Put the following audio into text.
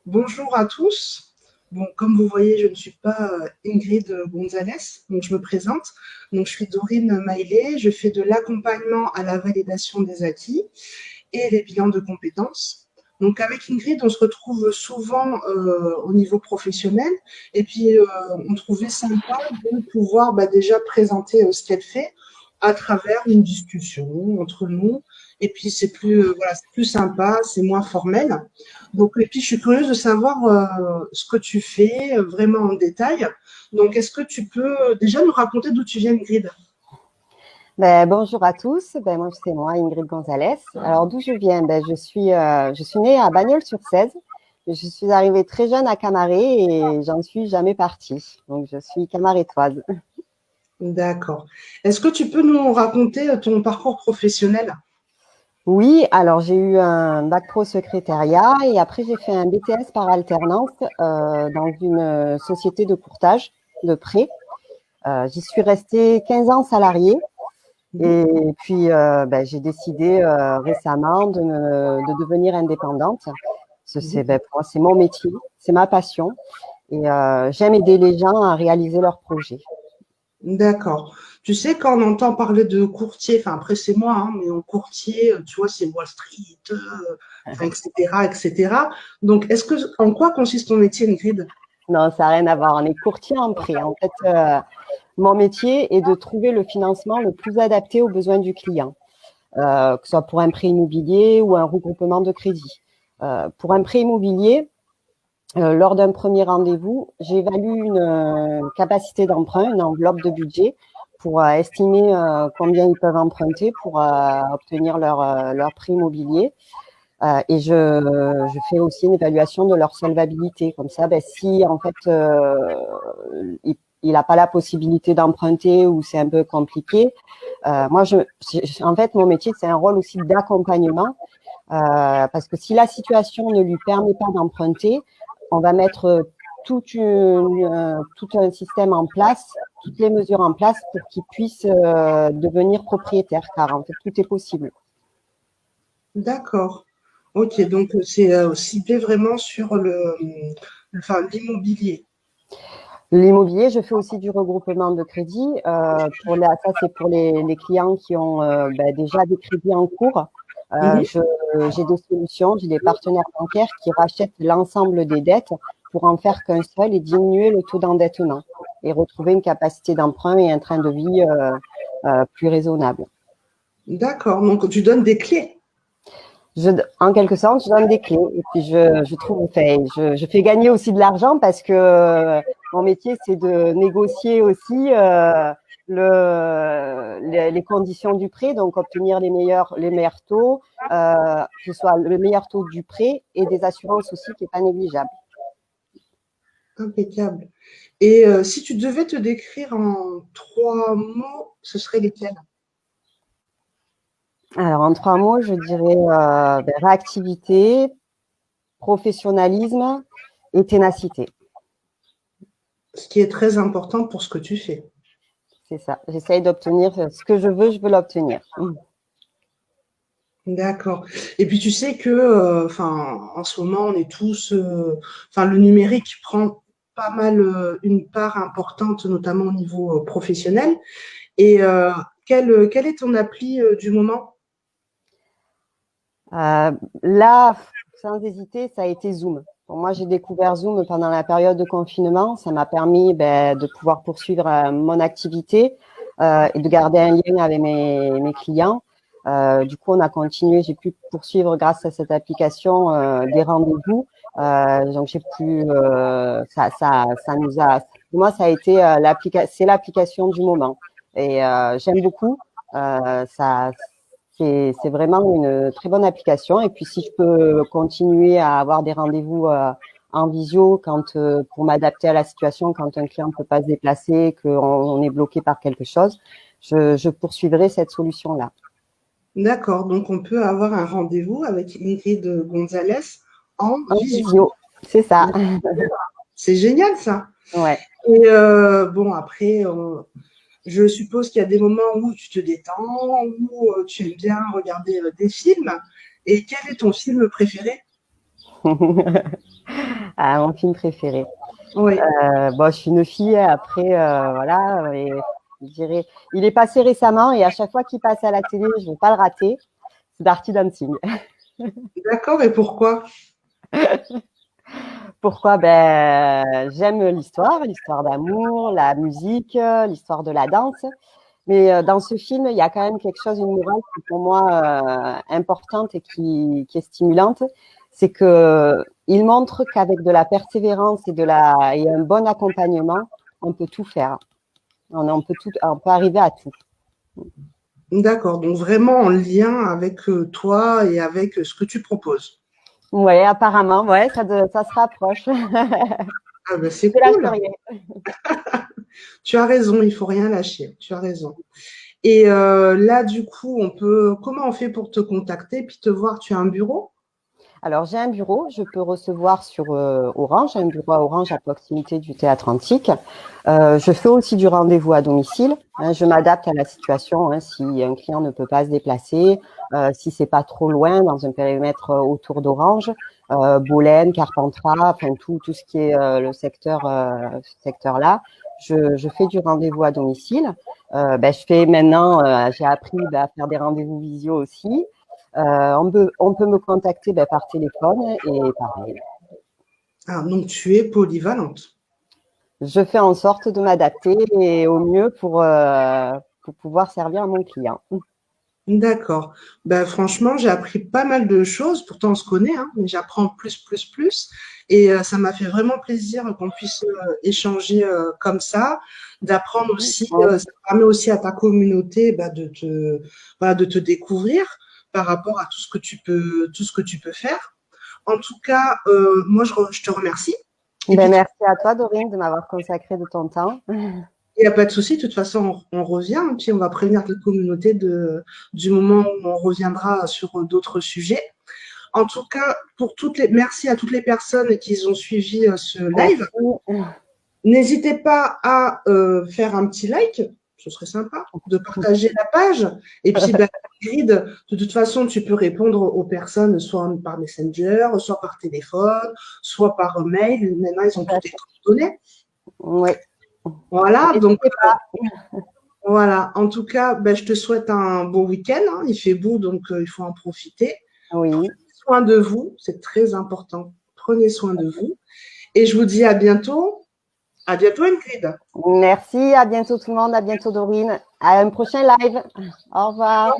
Bonjour à tous. Bon, comme vous voyez, je ne suis pas Ingrid Gonzalez, donc je me présente. Donc, je suis Dorine Maillet, je fais de l'accompagnement à la validation des acquis et les bilans de compétences. Donc, avec Ingrid, on se retrouve souvent au niveau professionnel et puis on trouvait sympa de pouvoir déjà présenter ce qu'elle fait à travers une discussion entre nous. Et puis, c'est plus, voilà, c'est plus sympa, c'est moins formel. Donc, et puis, je suis curieuse de savoir ce que tu fais vraiment en détail. Donc, est-ce que tu peux déjà nous raconter d'où tu viens, Ingrid? Bonjour à tous, moi c'est moi Ingrid Gonzalez. Alors d'où je viens? Je suis née à Bagnols-sur-Cèze. Je suis arrivée très jeune à Camaret et j'en suis jamais partie. Donc je suis camarétoise. D'accord. Est-ce que tu peux nous raconter ton parcours professionnel? Oui, alors j'ai eu un bac pro secrétariat et après j'ai fait un BTS par alternance dans une société de courtage de prêt. J'y suis restée 15 ans salariée. Mhm. Et puis, j'ai décidé récemment de devenir indépendante. Mhm. Pour moi, c'est mon métier, c'est ma passion. Et j'aime aider les gens à réaliser leurs projets. D'accord. Tu sais, quand on entend parler de courtier, enfin après c'est moi, hein, mais en courtier, tu vois, c'est Wall Street, enfin, etc., etc. Donc, en quoi consiste ton métier, Ingrid? Non, ça n'a rien à voir. On est courtier en prêt. En fait, mon métier est de trouver le financement le plus adapté aux besoins du client, que ce soit pour un prêt immobilier ou un regroupement de crédit. Pour un prêt immobilier, lors d'un premier rendez-vous, j'évalue une capacité d'emprunt, une enveloppe de budget pour estimer combien ils peuvent emprunter pour obtenir leur prêt immobilier. Et je fais aussi une évaluation de leur solvabilité. Comme ça, si en fait il n'a pas la possibilité d'emprunter ou c'est un peu compliqué, en fait, mon métier, c'est un rôle aussi d'accompagnement parce que si la situation ne lui permet pas d'emprunter, on va mettre tout un système en place, toutes les mesures en place pour qu'il puisse devenir propriétaire, car en fait, tout est possible. D'accord. Ok, donc c'est ciblé vraiment sur enfin, l'immobilier. L'immobilier, je fais aussi du regroupement de crédits. Ça, c'est pour les clients qui ont déjà des crédits en cours. Mhm. J'ai des solutions, j'ai des partenaires bancaires qui rachètent l'ensemble des dettes pour en faire qu'un seul et diminuer le taux d'endettement et retrouver une capacité d'emprunt et un train de vie plus raisonnable. D'accord, donc tu donnes des clés. En quelque sorte, je donne des clés et puis je trouve, enfin, je fais gagner aussi de l'argent parce que mon métier, c'est de négocier aussi les conditions du prêt, donc obtenir les meilleurs taux, que ce soit le meilleur taux du prêt et des assurances aussi qui n'est pas négligeable. Impeccable. Et si tu devais te décrire en trois mots, ce serait lesquels? Alors, en trois mots, je dirais réactivité, professionnalisme et ténacité. Ce qui est très important pour ce que tu fais. C'est ça. J'essaye d'obtenir ce que je veux l'obtenir. D'accord. Et puis tu sais que, enfin, en ce moment, on est tous, enfin, le numérique prend pas mal une part importante, notamment au niveau professionnel. Et quelle est ton appli du moment? Euh, Là, sans hésiter, ça a été Zoom. Pour moi, j'ai découvert Zoom pendant la période de confinement. Ça m'a permis de pouvoir poursuivre mon activité et de garder un lien avec mes clients. Du coup, on a continué. J'ai pu poursuivre grâce à cette application des rendez-vous. Donc, j'ai pu. Ça nous a. Pour moi, ça a été c'est l'application du moment. Et j'aime beaucoup. Ça, c'est vraiment une très bonne application. Et puis, si je peux continuer à avoir des rendez-vous en visio pour m'adapter à la situation, quand un client ne peut pas se déplacer, qu'on est bloqué par quelque chose, je poursuivrai cette solution-là. D'accord. Donc, on peut avoir un rendez-vous avec Ingrid Gonzalez en En visio. visio, c'est ça. C'est génial, ça. Ouais. Et bon, après, je suppose qu'il y a des moments où tu te détends, où tu aimes bien regarder des films. Et quel est ton film préféré? Ah, mon film préféré. Oui, Bon, je suis une fille, après, voilà, et je dirais, il est passé récemment et à chaque fois qu'il passe à la télé, je ne veux pas le rater. C'est Dirty Dancing. d'accord. Et pourquoi? Pourquoi? Ben, j'aime l'histoire d'amour, la musique, l'histoire de la danse. Mais dans ce film, il y a quand même quelque chose, une morale qui est pour moi importante et qui est stimulante. C'est que il montre qu'avec de la persévérance et un bon accompagnement, on peut tout faire. On peut arriver à tout. D'accord. Donc vraiment en lien avec toi et avec ce que tu proposes. Ouais, apparemment, ouais, ça se rapproche. Ah ben c'est Je lâche cool. rien. Tu as raison, il faut rien lâcher. Tu as raison. Et là, du coup, comment on fait pour te contacter puis te voir? Tu as un bureau? Alors, j'ai un bureau, je peux recevoir sur Orange, un bureau à Orange à proximité du Théâtre Antique. Je fais aussi du rendez-vous à domicile. Hein, je m'adapte à la situation. Hein, si un client ne peut pas se déplacer, si c'est pas trop loin dans un périmètre autour d'Orange, Bolène, Carpentras, enfin tout ce qui est ce secteur-là, je fais du rendez-vous à domicile. Je fais maintenant, j'ai appris à faire des rendez-vous visio aussi. On peut me contacter par téléphone et par mail. Ah, donc tu es polyvalente. Je fais en sorte de m'adapter et au mieux pour pouvoir servir à mon client. D'accord. Ben, franchement, j'ai appris pas mal de choses. Pourtant, on se connaît, hein, mais j'apprends plus, plus, plus. Et ça m'a fait vraiment plaisir qu'on puisse échanger comme ça, d'apprendre aussi. Ouais. Ça permet aussi à ta communauté voilà, de te découvrir par rapport à tout ce que tu peux faire. En tout cas, moi, je te remercie. Et puis, Merci à toi, Dorine, de m'avoir consacré de ton temps. il n'y a pas de souci. De toute façon, on revient. Et puis, on va prévenir ta communauté du moment où on reviendra sur d'autres sujets. En tout cas, merci à toutes les personnes qui ont suivi ce live. Merci. N'hésitez pas à faire un petit like, ce serait sympa, de partager la page. Et puis, ben, Ingrid, de toute façon, tu peux répondre aux personnes soit par Messenger, soit par téléphone, soit par mail. Maintenant, ils ont toutes les coordonnées. Oui. Voilà, donc N'hésitez pas. voilà. En tout cas, ben, je te souhaite un bon week-end. Hein. Il fait beau, donc il faut en profiter. Oui. Soin de vous, c'est très important. Prenez soin de vous. Et je vous dis à bientôt. À bientôt, Ingrid. Merci. À bientôt tout le monde. À bientôt, Dorine. À un prochain live. Au revoir.